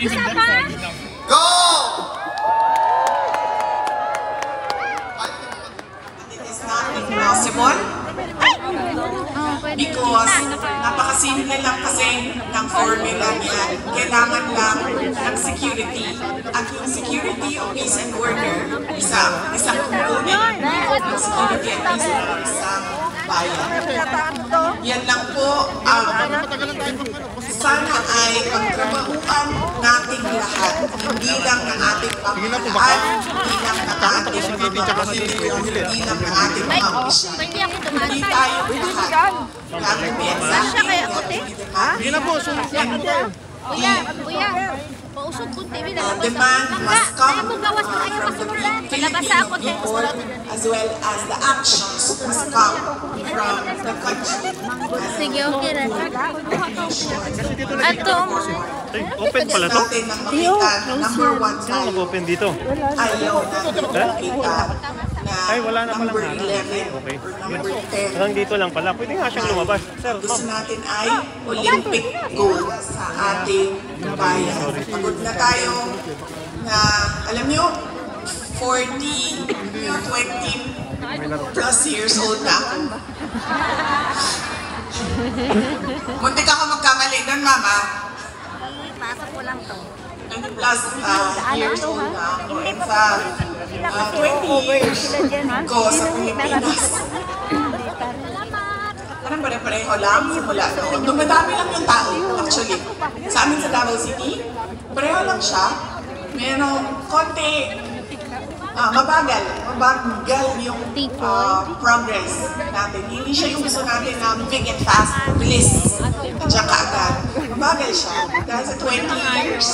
Go! It is not impossible because napakasimple lang kasi ng formula niya. Kailangan lang ng security. At yung security o peace and order, isang component ng security and peace and order sa bayan. Yan lang po ang sana ay pagtrabahuan nating lahat. Hindi lang ng ating pamahalaan, hindi lang ng ating mga kapatid, hindi lang ng ating mga opisyal. Hindi tayo lahat. Lalo piensa, Hindi na po, Pausog po, TV na demand must come from the Filipino people as well as the actions must come from the country. Sige, okay na. Ato, open pala to? Natin na makita na number one Sino tayo. nag-open dito? Ayaw natin makita na Ay, wala na palang number harap. 11 Okay. or number 10. Hanggang dito lang pala. Pwede nga siyang lumabas. Sir, Gusto ma'am. natin ay Olympic gold sa ating bayan. Pagod na tayo na, alam nyo, 40, 20 plus years old na. Muntik ako magkamali doon, mama. pasok ko lang to. 20 plus years old na ako. And sa 20 years ko sa Pilipinas. Parang pare-pareho lang simula noon. Dumadami lang yung tao, actually. Sa amin sa Davao City, pareho lang siya. Merong konti, mabagal yung progress natin. Hindi siya yung gusto natin na big and fast, bilis, at saka agad. Mabagal siya. Dahil sa 20 years,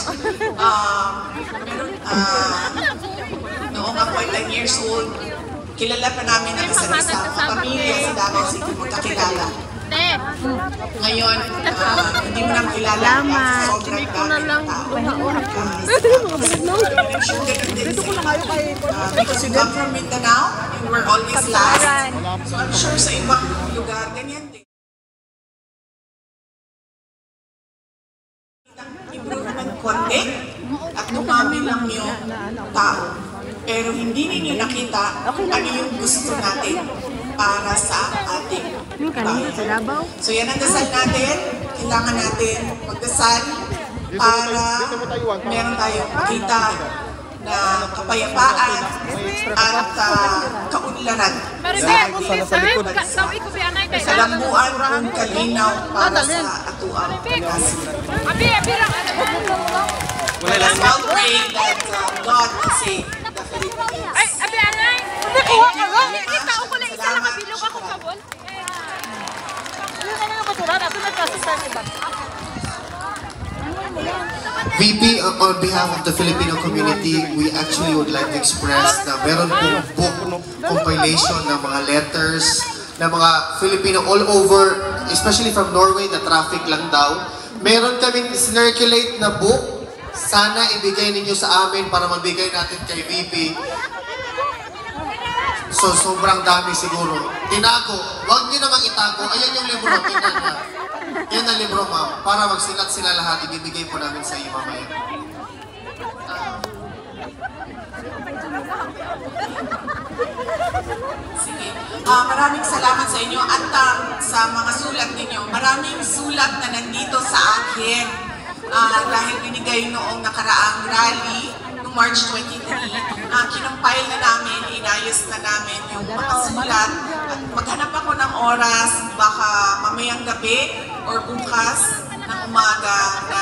noong ako ay 10 years old, kilala pa namin ang isa't isa, pamilya sa Davao City, magkakilala. Ngayon, hindi mo naman kilala kasi sobrang dami ng tao. Because you come from Mindanao, and we're always last. So I'm sure sa ibang lugar, ganyan din. Improvement konti at dumami lang yung tao. Pero hindi ninyo nakita ano yung gusto natin para sa ating bayan. So yan ang dasal natin. Kailangan natin magdasal para meron tayong makita na kapayapaan at kaunlaran sa ating bansa. Kalambuan kung kalinaw para sa atuang pagkasinan. Let's all pray that God will save the Philippines. Ay, abi anay. Nakuha ka ba? Tao ko lang isa lang kabilog ako kabon. Yun na lang basura nato nagkasita ni ba? VP, on behalf of the Filipino community, we actually would like to express na meron pong book compilation ng mga letters ng mga Filipino all over, especially from Norway, na traffic lang daw. Meron kaming circulate na book. Sana ibigay ninyo sa amin para magbigay natin kay VP. So, sobrang dami siguro. Tinago. Huwag nyo namang itago. Ayan yung libro. Tingnan na. Yan ang libro, ma'am. Para magsilat sila lahat, ibibigay po namin sa iyo mamaya. Sige. Maraming salamat sa inyo at sa mga sulat ninyo. Maraming sulat na nandito sa akin. Dahil binigay noong nakaraang rally noong March 23, kinompile na namin, inayos na namin yung mga sulat at maghanap ako ng oras, baka mamayang gabi or bukas ng umaga na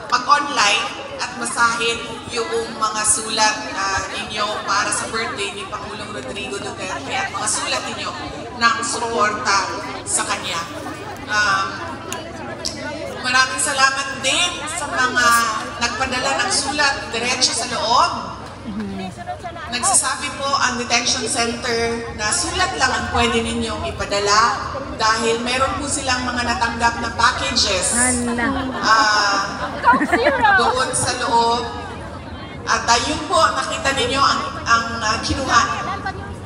mag-online at basahin yung mga sulat ninyo para sa birthday ni Pangulong Rodrigo Duterte at mga sulat ninyo ng suporta sa kanya. Maraming salamat din sa mga nagpadala ng sulat diretso sa loob. Nagsasabi po ang detention center na sulat lang ang pwede ninyong ipadala dahil meron po silang mga natanggap na packages doon sa loob. At yun po, nakita ninyo ang kinuha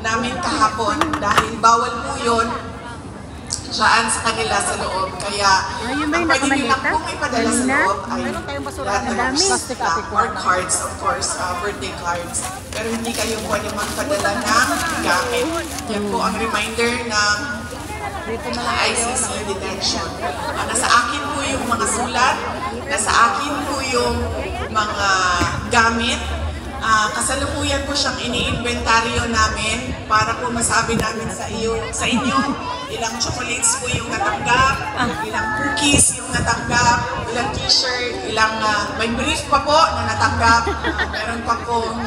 namin kahapon dahil bawal po yun dyan sa kanila sa loob. Kaya Ayun ba ang yung pwede nila nakamalita? pong ipadala sa Kanina? loob ay letters or cards, of course, birthday cards. Pero hindi kayo pwede magpadala ng gamit. Yan po ang reminder ng ICC detention. Nasa akin po yung mga sulat, nasa akin po yung mga gamit. Kasalukuyan po siyang ini-inventaryo namin para po masabi namin sa inyo ilang chocolates po yung natanggap, ilang cookies yung natanggap, ilang t-shirt, ilang may brief pa po na natanggap, meron pa pong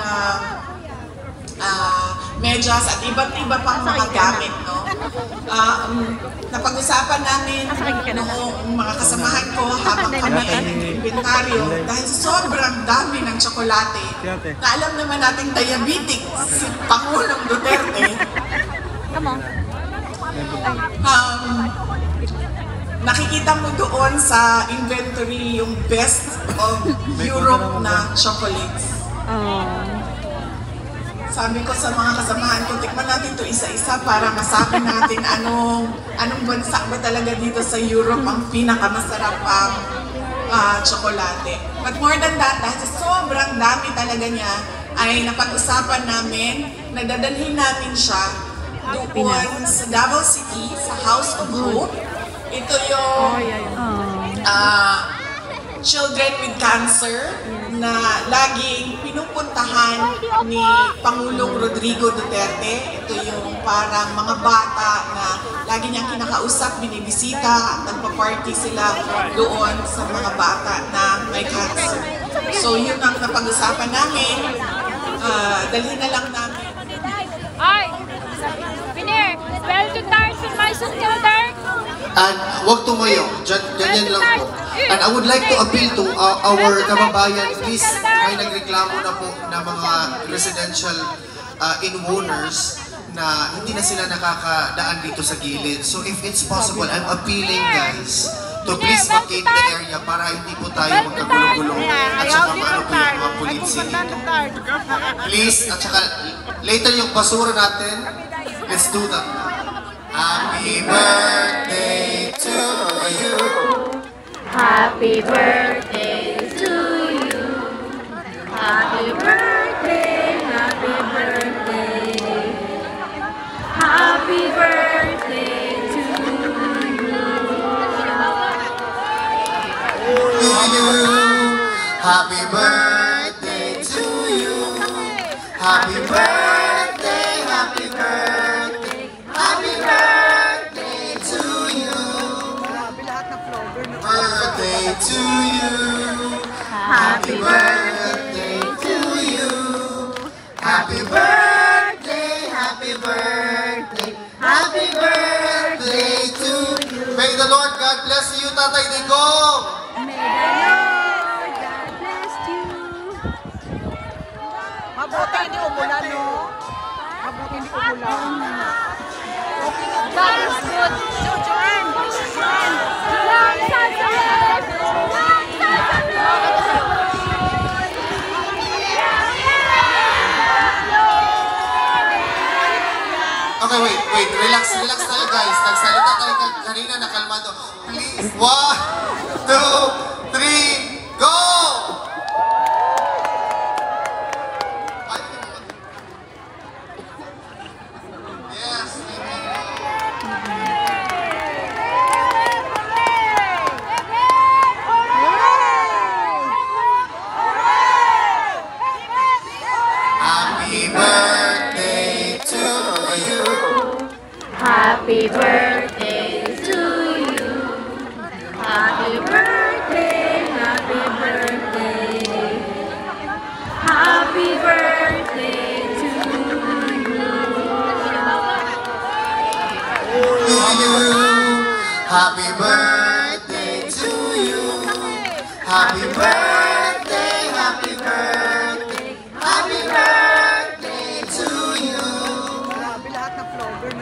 medyas at iba't iba pang mga gamit, no? Napag-usapan namin noong mga kasamahan ko habang kami ay nag-inventaryo dahil sobrang dami ng tsokolate na alam naman nating diabetic si Pangulong Duterte. Come on. Nakikita mo doon sa inventory yung best of Europe na chocolates. Sabi ko sa mga kasamahan ko, tikman natin to isa-isa para masabi natin anong bansa ba talaga dito sa Europe ang pinakamasarap ang tsokolate. But more than that, dahil sobrang dami talaga niya, ay napag-usapan namin, nadadalhin namin siya doon sa Davao City, sa House of Hope. Ito yung children with cancer na laging pinupuntahan ni Pangulong Rodrigo Duterte. Ito yung parang mga bata na lagi niyang kinakausap, binibisita, nagpa-party sila doon sa mga bata na may cancer. So yun ang napag-usapan namin. Dalhin na lang namin. Ay! Pinir! Well to Tarzan, my son, Dark! And huwag tumayo, ganyan lang po. And I would like to appeal to our kababayan, please, may nagreklamo na po na mga residential inwoners na hindi na sila nakakadaan dito sa gilid. So if it's possible, I'm appealing guys to please vacate the area para hindi po tayo magkagulo-gulo at saka maano po yung mga polisi dito. Please, at saka later yung basura natin, let's do that. Happy birthday to you. Happy birthday to you. Happy birthday, happy birthday. Happy birthday to you. Happy birthday to you. Happy birthday, happy birthday. Happy birthday to you. Birthday to you. Happy birthday to you. Happy birthday, happy birthday. Happy birthday to you. May the Lord God bless you, Tatay Digong. May the Lord God bless you. Mabuti hindi umulan, no? Mabuti hindi umulan. God is good. Joanne. Long success. Long Okay, wait. Relax tayo guys. Nagsalita tayo kanina na kalmado. Please. 1, 2, 3, go! Yes, happy birthday to you. Happy birthday to you. Happy birthday, happy birthday. Happy birthday to you. Happy birthday to you. Happy birthday, happy birthday. Happy birthday to you.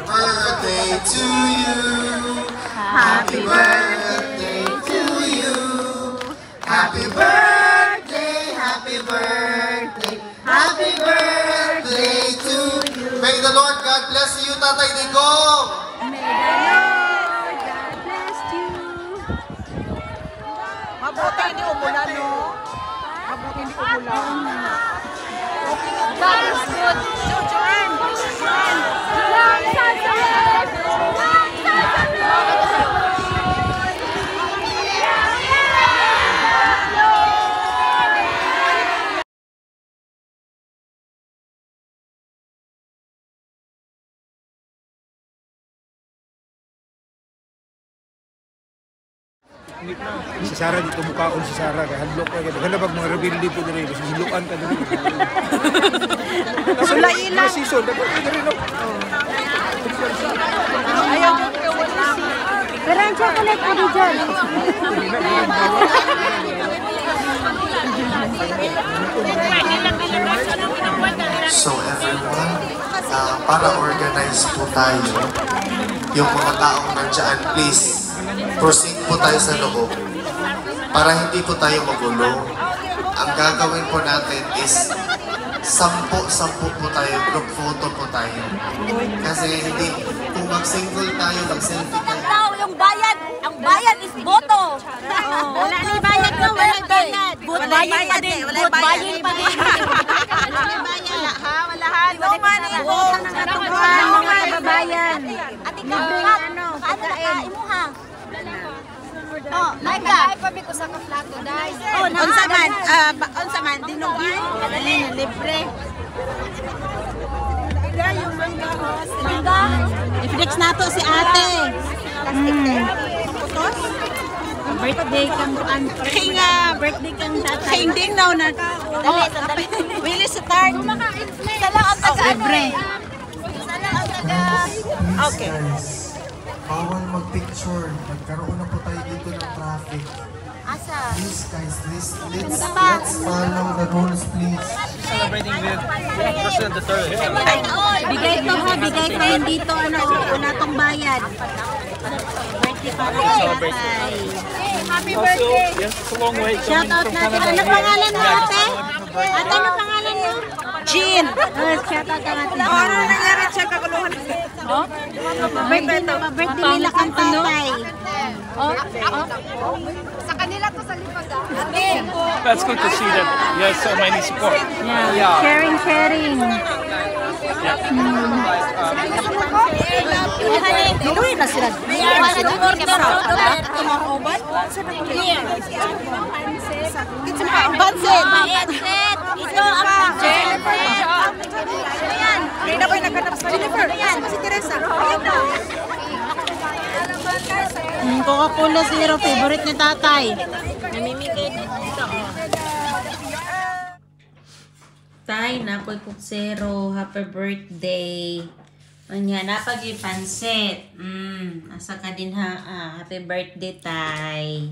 Birthday to you. Happy birthday to you. Happy birthday, happy birthday. Happy birthday to you. May the Lord God bless you, Tatay Digong. May the Lord That is good. Joanne. Lang sa left. Lang sa Si Sarah dito mukha ko si Sarah kaya hadlok ka kita. Ganda pag mga rebelde po diri basta hilukan ka diri. Sula ila season dapat diri no. Ayaw ko pero ang chocolate ko dyan. So everyone, para organize po tayo, yung mga taong nandiyan, please, proceed po tayo sa loob para hindi po tayo magulo. Ang gagawin po natin is 10 po tayo, group photo po tayo. Kasi hindi, kung mag-single tayo, mag-selfie tayo. Yung bayad, ang bayad is boto. Wala ni bayad ko, walang bayad. Boot bayad pa din. Boot bayad pa din. Wala ha, wala ha. No money, Utang ng katubuan, mga kababayan. At ikaw, ano mo ha? Oh, Laika. Pabi ko sa ka-plato, dai. Oh, Unsa man, dinugin. Dali na, libre. Yung mangga host. mangga. I-flex nato si ate. Putos? Birthday kang kuan. Birthday kang tatay. Kay hindi na na. Dali, sandali. Willy sa tart. Isa lang ang taga. Libre. Isa lang ang taga. Okay. Bawal mag-picture. Nagkaroon na po tayo dito ng traffic. Asa? Please guys, let's follow the rules please. Celebrating with President Duterte. Bigay ko ha, bigay ko yun dito. Wala tong bayad. Birthday para kay tatay. Happy birthday. Yes, it's a long way. Shout out natin. Ano pangalan mo ate? Ate, ano pangalan mo? Jean. Shout out ang ate. Ano nangyari siya kaguluhan? Birthday nila kang tatay. Sa kanila to sa lipag. That's good to see that you have so many support. Yeah. Sharing. Inuwi na sila. Pansit. Ito ang Jennifer. Ayan. Rina boy naghanap sa Jennifer. Si Teresa. Coca-Cola Zero, favorite ni tatay. Namimigay dito. Tay, napoy Coke Zero. Happy birthday. Anya, napag-ipansit. Asa ka din ha. Happy birthday, tay.